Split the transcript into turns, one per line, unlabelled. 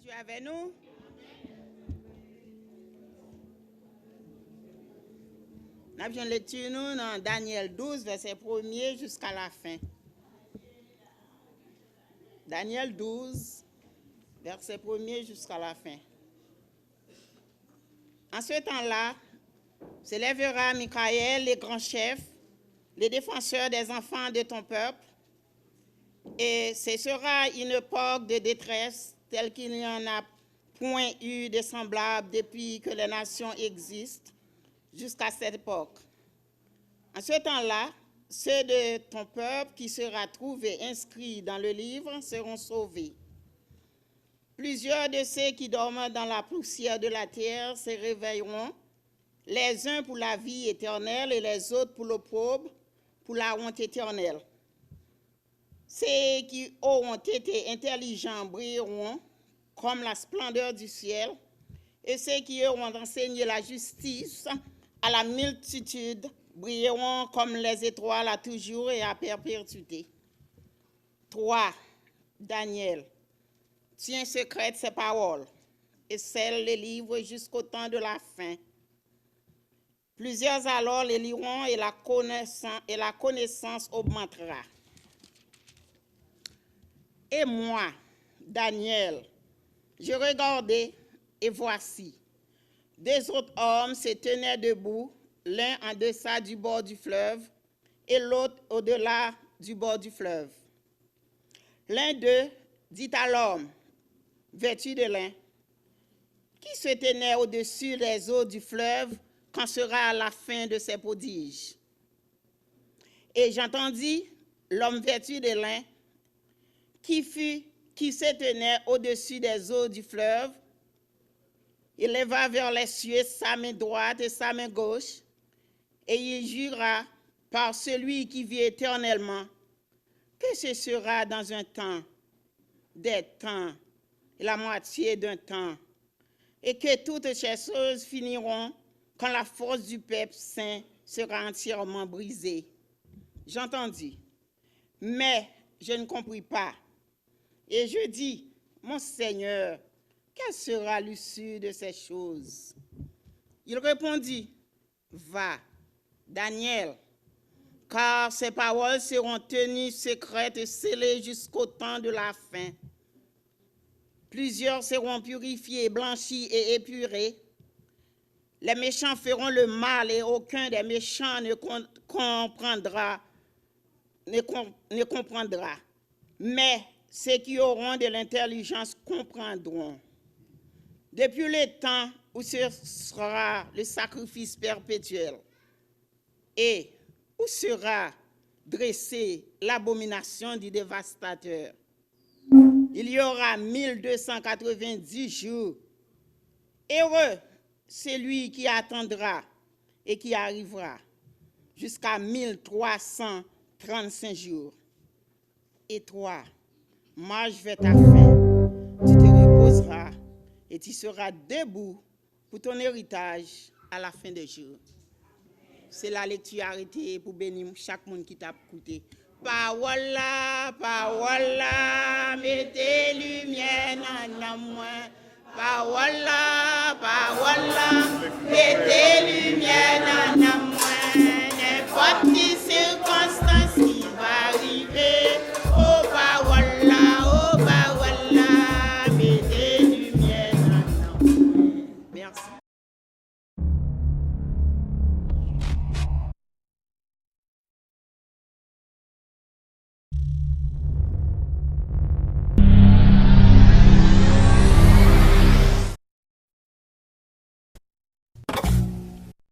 Dieu avec nous. Nous avons une lecture dans Daniel 12, verset 1er jusqu'à la fin. Daniel 12, verset 1er jusqu'à la fin. En ce temps-là, s'élèvera Michaël, les grands chefs, les défenseurs des enfants de ton peuple, et ce sera une époque de détresse telle qu'il n'y en a point eu de semblable depuis que les nations existent jusqu'à cette époque. En ce temps-là, ceux de ton peuple qui sera trouvé inscrits dans le livre seront sauvés. Plusieurs de ceux qui dorment dans la poussière de la terre se réveilleront, les uns pour la vie éternelle et les autres pour l'opprobre, pour la honte éternelle. Ceux qui auront été intelligents brilleront comme la splendeur du ciel, et ceux qui auront enseigné la justice à la multitude brilleront comme les étoiles à toujours et à perpétuité. 3. Daniel. Tiens secrète ces paroles et scelle les livres jusqu'au temps de la fin. Plusieurs alors les liront et la connaissance augmentera. Et moi, Daniel, je regardais et voici, deux autres hommes se tenaient debout, l'un en deçà du bord du fleuve et l'autre au-delà du bord du fleuve. L'un d'eux dit à l'homme, vêtu de lin, qui se tenait au-dessus des eaux du fleuve, quand sera la fin de ces prodiges? Et j'entendis l'homme vêtu de lin, qui se tenait au-dessus des eaux du fleuve. Il leva vers les cieux sa main droite et sa main gauche, et il jura par celui qui vit éternellement que ce sera dans un temps, des temps, et la moitié d'un temps, et que toutes ces choses finiront quand la force du peuple saint sera entièrement brisée. J'entendis, mais je ne compris pas. Et je dis, mon Seigneur, quelle sera l'issue de ces choses? Il répondit, va, Daniel, car ces paroles seront tenues secrètes et scellées jusqu'au temps de la fin. Plusieurs seront purifiés, blanchis et épurés. Les méchants feront le mal et aucun des méchants ne comprendra. Mais ceux qui auront de l'intelligence comprendront. Depuis le temps où ce sera le sacrifice perpétuel et où sera dressée l'abomination du dévastateur, il y aura 1290 jours. Heureux celui qui attendra et qui arrivera jusqu'à 1335 jours. Et toi, marche vers ta fin, tu te reposeras et tu seras debout pour ton héritage à la fin des jours. C'est la lecture arrêtée pour bénir chaque monde qui t'a écouté. Parole là, mettez lumière dans moi. Parole là, mettez lumière dans moi. N'importe qui circonstance.